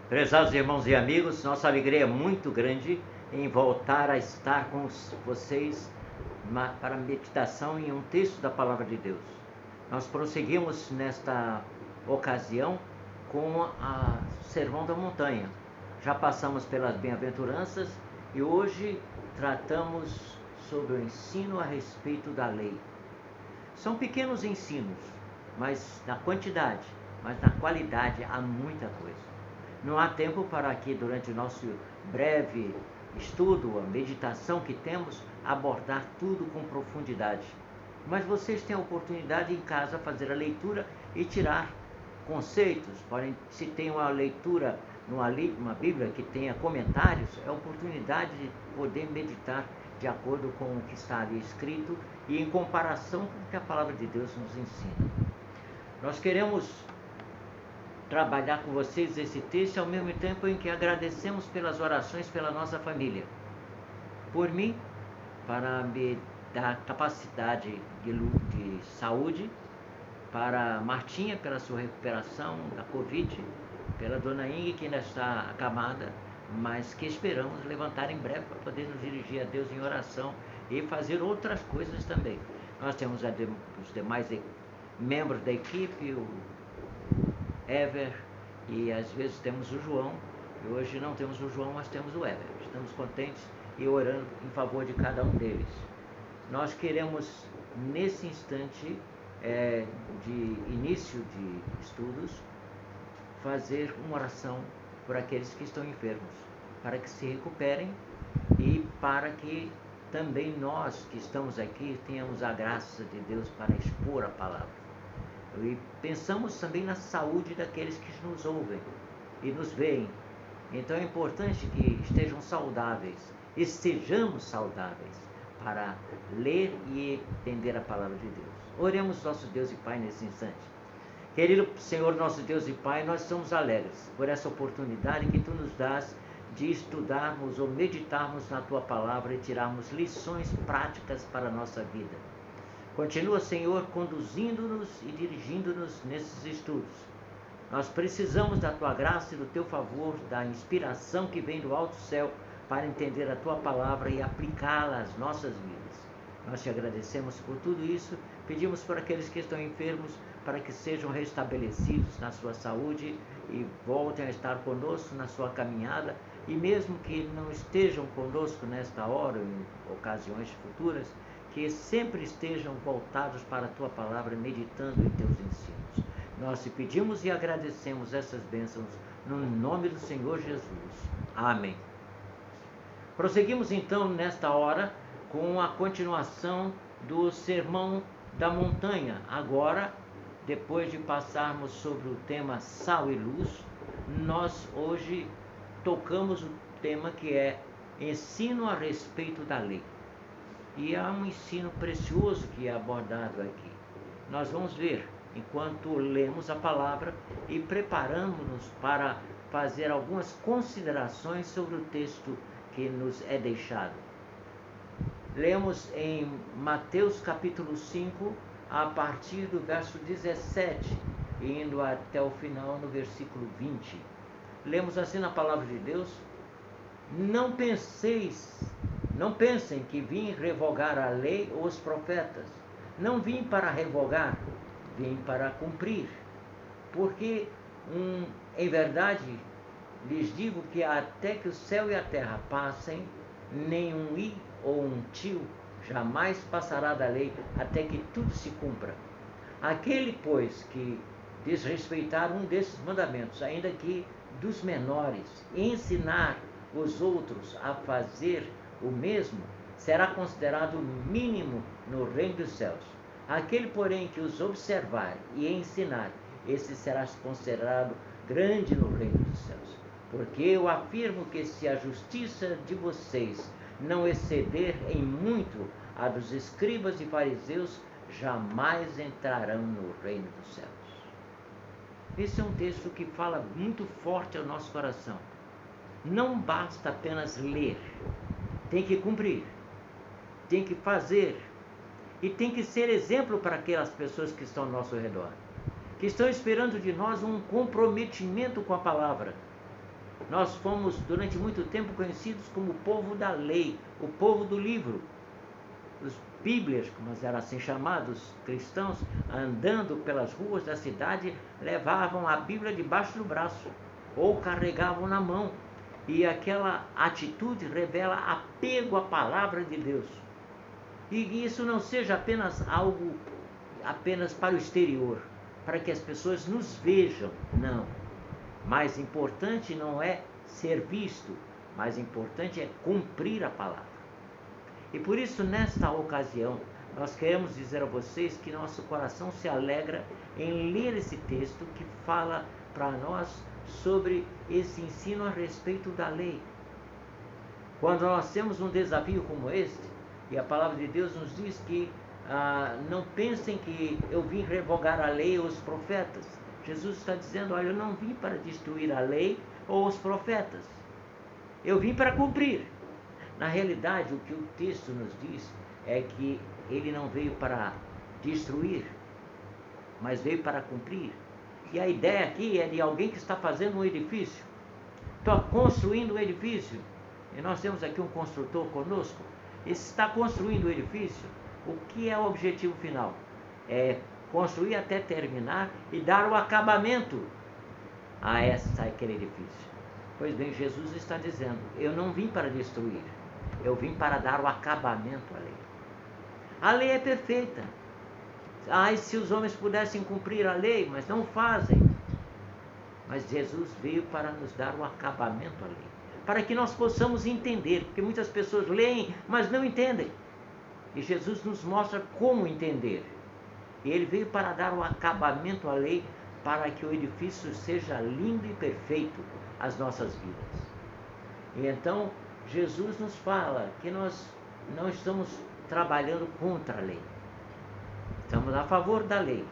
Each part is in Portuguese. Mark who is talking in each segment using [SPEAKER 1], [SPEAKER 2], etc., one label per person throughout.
[SPEAKER 1] Prezados irmãos e amigos, nossa alegria é muito grande em voltar a estar com vocês para a meditação em um texto da Palavra de Deus. Nós prosseguimos nesta ocasião com o Sermão da Montanha. Já passamos pelas bem-aventuranças e hoje tratamos sobre o ensino a respeito da lei. São pequenos ensinos, mas na quantidade, mas na qualidade há muita coisa. Não há tempo para que durante o nosso breve estudo, a meditação que temos, abordar tudo com profundidade. Mas vocês têm a oportunidade em casa fazer a leitura e tirar conceitos. Porém, se tem uma leitura numa Bíblia que tenha comentários, é a oportunidade de poder meditar de acordo com o que está ali escrito e em comparação com o que a Palavra de Deus nos ensina. Nós queremos trabalhar com vocês esse texto ao mesmo tempo em que agradecemos pelas orações pela nossa família. Por mim, para me dar capacidade de saúde, para Martinha pela sua recuperação da Covid, pela dona Inge que ainda está acamada, mas que esperamos levantar em breve para poder nos dirigir a Deus em oração e fazer outras coisas também. Nós temos os demais membros da equipe, o Ever, e às vezes temos o João, e hoje não temos o João, mas temos o Ever. Estamos contentes e orando em favor de cada um deles. Nós queremos, nesse instante de início de estudos, fazer uma oração por aqueles que estão enfermos, para que se recuperem e para que também nós que estamos aqui tenhamos a graça de Deus para expor a palavra. E pensamos também na saúde daqueles que nos ouvem e nos veem. Então é importante que estejam saudáveis, estejamos saudáveis para ler e entender a palavra de Deus. Oremos nosso Deus e Pai nesse instante. Querido Senhor, nosso Deus e Pai, nós somos alegres por essa oportunidade que Tu nos dás de estudarmos ou meditarmos na Tua palavra e tirarmos lições práticas para a nossa vida. Continua, Senhor, conduzindo-nos e dirigindo-nos nesses estudos. Nós precisamos da Tua graça e do Teu favor, da inspiração que vem do alto céu para entender a Tua palavra e aplicá-la às nossas vidas. Nós Te agradecemos por tudo isso, pedimos por aqueles que estão enfermos para que sejam restabelecidos na sua saúde e voltem a estar conosco na sua caminhada, e mesmo que não estejam conosco nesta hora ou em ocasiões futuras, que sempre estejam voltados para a Tua palavra, meditando em Teus ensinos. Nós Te pedimos e agradecemos essas bênçãos no nome do Senhor Jesus. Amém. Prosseguimos então nesta hora com a continuação do Sermão da Montanha. Agora, depois de passarmos sobre o tema sal e luz, nós hoje tocamos o tema que é ensino a respeito da lei. E há um ensino precioso que é abordado aqui. Nós vamos ver, enquanto lemos a palavra e preparamos-nos para fazer algumas considerações sobre o texto que nos é deixado. Lemos em Mateus capítulo 5, a partir do verso 17, indo até o final no versículo 20. Lemos assim na palavra de Deus: Não pensem que vim revogar a lei ou os profetas. Não vim para revogar, vim para cumprir. Porque, em verdade, lhes digo que até que o céu e a terra passem, nem um i ou um tio jamais passará da lei, até que tudo se cumpra. Aquele, pois, que desrespeitar um desses mandamentos, ainda que dos menores, e ensinar os outros a fazer o mesmo, será considerado mínimo no reino dos céus. Aquele, porém, que os observar e ensinar, esse será considerado grande no reino dos céus. Porque eu afirmo que se a justiça de vocês não exceder em muito a dos escribas e fariseus, jamais entrarão no reino dos céus. Esse é um texto que fala muito forte ao nosso coração. Não basta apenas ler, tem que cumprir, tem que fazer, e tem que ser exemplo para aquelas pessoas que estão ao nosso redor, que estão esperando de nós um comprometimento com a palavra. Nós fomos durante muito tempo conhecidos como o povo da lei, o povo do livro. Os bíblias, como eram assim chamados, cristãos, andando pelas ruas da cidade, levavam a Bíblia debaixo do braço ou carregavam na mão. E aquela atitude revela apego à palavra de Deus. E isso não seja apenas algo apenas para o exterior, para que as pessoas nos vejam, não. Mais importante não é ser visto, mais importante é cumprir a palavra. E por isso, nesta ocasião, nós queremos dizer a vocês que nosso coração se alegra em ler esse texto que fala para nós sobre esse ensino a respeito da lei. Quando nós temos um desafio como este, e a palavra de Deus nos diz que não pensem que eu vim revogar a lei ou os profetas. Jesus está dizendo, olha, eu não vim para destruir a lei ou os profetas. Eu vim para cumprir. Na realidade, o que o texto nos diz é que ele não veio para destruir, mas veio para cumprir. E a ideia aqui é de alguém que está fazendo um edifício, está construindo um edifício. E nós temos aqui um construtor conosco. Ele está construindo o edifício. O que é o objetivo final? É construir até terminar e dar o acabamento a aquele edifício. Pois bem, Jesus está dizendo, eu não vim para destruir, eu vim para dar o acabamento à lei. A lei é perfeita. Ai, se os homens pudessem cumprir a lei, mas não fazem. Mas Jesus veio para nos dar o acabamento à lei, para que nós possamos entender, porque muitas pessoas leem, mas não entendem. E Jesus nos mostra como entender. E ele veio para dar o acabamento à lei, para que o edifício seja lindo e perfeito às nossas vidas. E então, Jesus nos fala que nós não estamos trabalhando contra a lei. Estamos a favor da lei,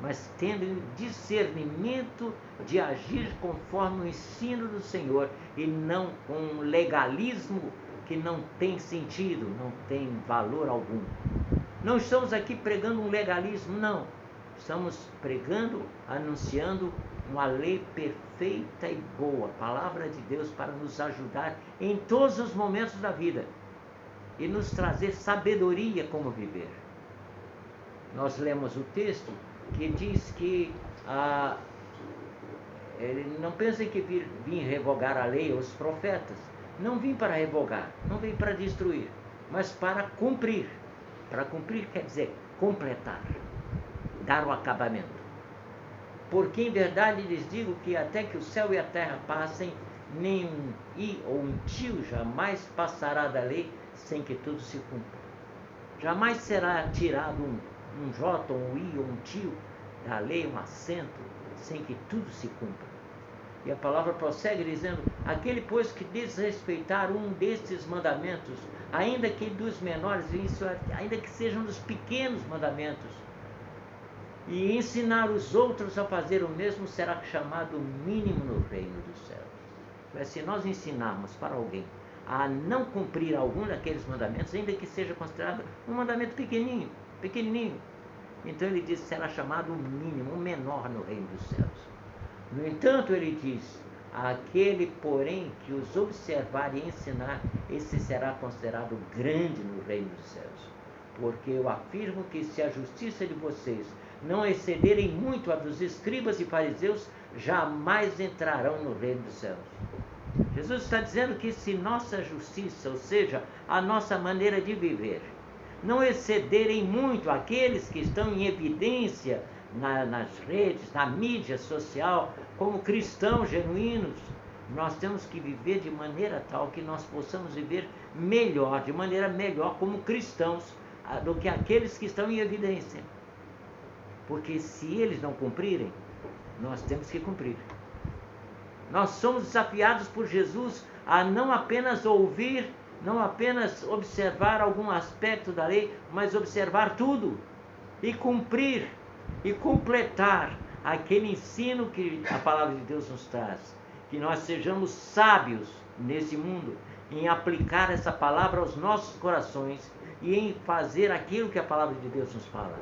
[SPEAKER 1] mas tendo discernimento de agir conforme o ensino do Senhor e não com um legalismo que não tem sentido, não tem valor algum. Não estamos aqui pregando um legalismo, não. Estamos pregando, anunciando uma lei perfeita e boa, a palavra de Deus para nos ajudar em todos os momentos da vida e nos trazer sabedoria como viver. Nós lemos o texto que diz que ele não pensa que vim revogar a lei ou os profetas. Não vim para revogar, não vim para destruir, mas para cumprir. Para cumprir quer dizer completar, dar o acabamento. Porque em verdade lhes digo que até que o céu e a terra passem, nem um i ou um tio jamais passará da lei sem que tudo se cumpra. Jamais será tirado um j, um i ou um tio da lei, um acento, sem que tudo se cumpra. E a palavra prossegue dizendo, aquele pois que desrespeitar um destes mandamentos, ainda que dos menores, isso, ainda que sejam dos pequenos mandamentos, e ensinar os outros a fazer o mesmo, será chamado mínimo no reino dos céus. Mas se nós ensinarmos para alguém a não cumprir algum daqueles mandamentos, ainda que seja considerado um mandamento pequenininho, então ele diz, será chamado o mínimo, o menor no reino dos céus. No entanto, ele diz, aquele, porém, que os observar e ensinar, esse será considerado grande no reino dos céus. Porque eu afirmo que se a justiça de vocês não excederem muito a dos escribas e fariseus, jamais entrarão no reino dos céus. Jesus está dizendo que se nossa justiça, ou seja, a nossa maneira de viver, não excederem muito aqueles que estão em evidência nas redes, na mídia social, como cristãos genuínos, nós temos que viver de maneira tal que nós possamos viver melhor, de maneira melhor como cristãos, do que aqueles que estão em evidência. Porque se eles não cumprirem, nós temos que cumprir. Nós somos desafiados por Jesus a não apenas ouvir, não apenas observar algum aspecto da lei, mas observar tudo e cumprir e completar aquele ensino que a palavra de Deus nos traz. Que nós sejamos sábios nesse mundo, em aplicar essa palavra aos nossos corações e em fazer aquilo que a palavra de Deus nos fala.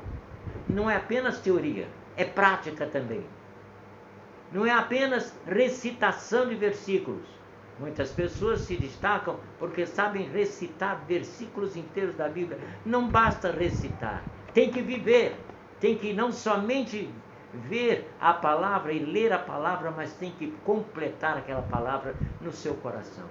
[SPEAKER 1] Não é apenas teoria, é prática também. Não é apenas recitação de versículos. Muitas pessoas se destacam porque sabem recitar versículos inteiros da Bíblia. Não basta recitar, tem que viver. Tem que não somente ver a palavra e ler a palavra, mas tem que completar aquela palavra no seu coração.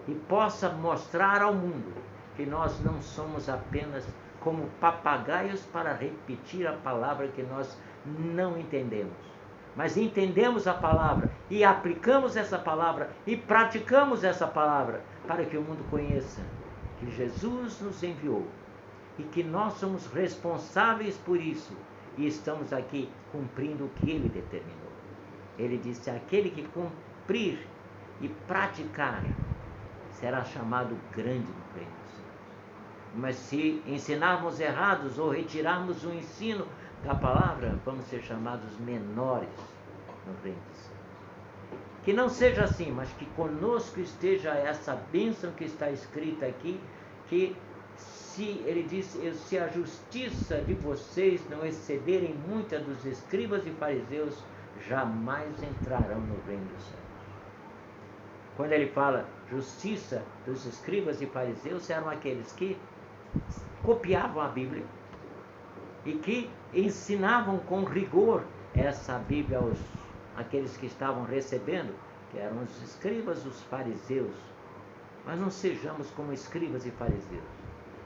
[SPEAKER 1] E possa mostrar ao mundo que nós não somos apenas como papagaios para repetir a palavra que nós não entendemos, mas entendemos a palavra e aplicamos essa palavra e praticamos essa palavra para que o mundo conheça que Jesus nos enviou e que nós somos responsáveis por isso e estamos aqui cumprindo o que Ele determinou. Ele disse: aquele que cumprir e praticar será chamado grande no reino dos céus. Mas se ensinarmos errados ou retirarmos o ensino da palavra, vamos ser chamados menores no reino dos céus. Que não seja assim, mas que conosco esteja essa bênção que está escrita aqui, que ele disse: se a justiça de vocês não excederem muita dos escribas e fariseus, jamais entrarão no reino dos céus. Quando ele fala justiça dos escribas e fariseus, eram aqueles que copiavam a Bíblia e que ensinavam com rigor essa Bíblia àqueles que estavam recebendo, que eram os escribas, os fariseus. Mas não sejamos como escribas e fariseus,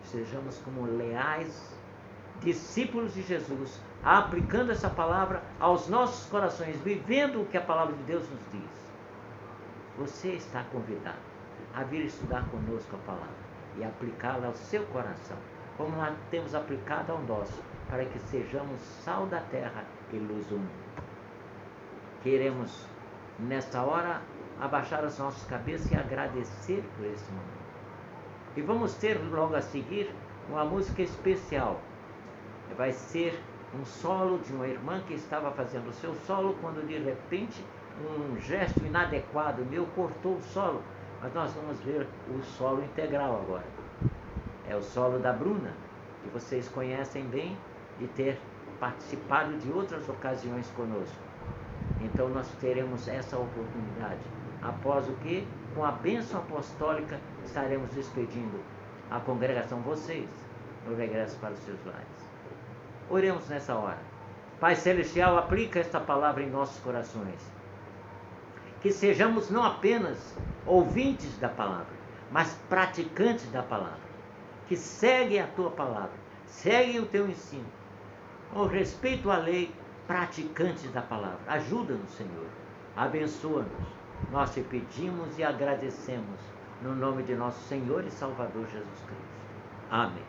[SPEAKER 1] sejamos como leais discípulos de Jesus, aplicando essa palavra aos nossos corações, vivendo o que a palavra de Deus nos diz. Você está convidado a vir estudar conosco a palavra e aplicá-la ao seu coração, como nós temos aplicado ao nosso, para que sejamos sal da terra e luz do mundo. Queremos, nesta hora, abaixar as nossas cabeças e agradecer por esse momento. E vamos ter logo a seguir uma música especial. Vai ser um solo de uma irmã que estava fazendo o seu solo, quando de repente um gesto inadequado meu cortou o solo. Mas nós vamos ver o solo integral agora. É o solo da Bruna, que vocês conhecem bem de ter participado de outras ocasiões conosco. Então nós teremos essa oportunidade, após o que, com a bênção apostólica, estaremos despedindo a congregação, vocês, no regresso para os seus lares. Oremos nessa hora. Pai Celestial, aplica esta palavra em nossos corações. Que sejamos não apenas ouvintes da palavra, mas praticantes da palavra. Que seguem a tua palavra, seguem o teu ensino. Com respeito à lei, praticantes da palavra. Ajuda-nos, Senhor. Abençoa-nos. Nós te pedimos e agradecemos, no nome de nosso Senhor e Salvador Jesus Cristo. Amém.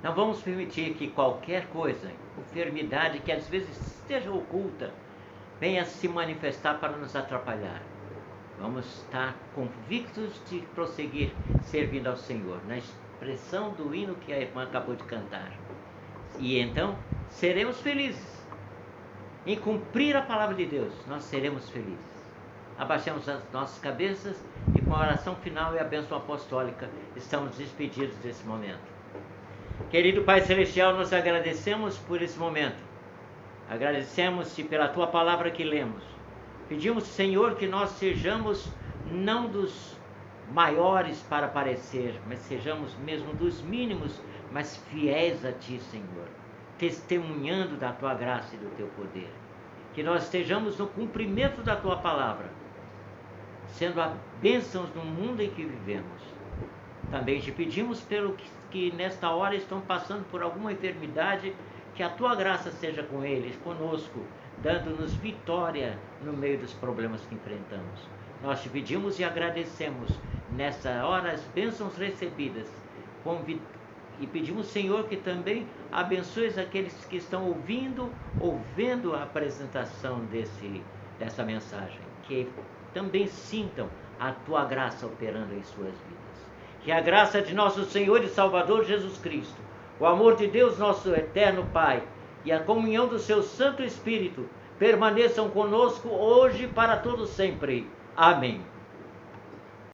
[SPEAKER 1] Não vamos permitir que qualquer coisa, enfermidade que às vezes esteja oculta, venha se manifestar para nos atrapalhar. Vamos estar convictos de prosseguir servindo ao Senhor, na expressão do hino que a irmã acabou de cantar. E então seremos felizes. Em cumprir a palavra de Deus, nós seremos felizes. Abaixamos as nossas cabeças e com a oração final e a bênção apostólica estamos despedidos desse momento. Querido Pai Celestial, nós agradecemos por esse momento. Agradecemos-te pela Tua palavra que lemos. Pedimos, Senhor, que nós sejamos não dos maiores para parecer, mas sejamos mesmo dos mínimos, mas fiéis a Ti, Senhor, testemunhando da Tua graça e do Teu poder. Que nós estejamos no cumprimento da Tua palavra, sendo a bênçãos no mundo em que vivemos. Também te pedimos pelo que nesta hora estão passando por alguma enfermidade, que a Tua graça seja com eles, conosco, dando-nos vitória no meio dos problemas que enfrentamos. Nós te pedimos e agradecemos nessa hora as bênçãos recebidas. E pedimos, Senhor, que também abençoes aqueles que estão ouvindo ou vendo a apresentação dessa mensagem. Que também sintam a Tua graça operando em suas vidas. Que a graça de nosso Senhor e Salvador Jesus Cristo, o amor de Deus, nosso eterno Pai, e a comunhão do seu Santo Espírito permaneçam conosco hoje e para todo sempre. Amém.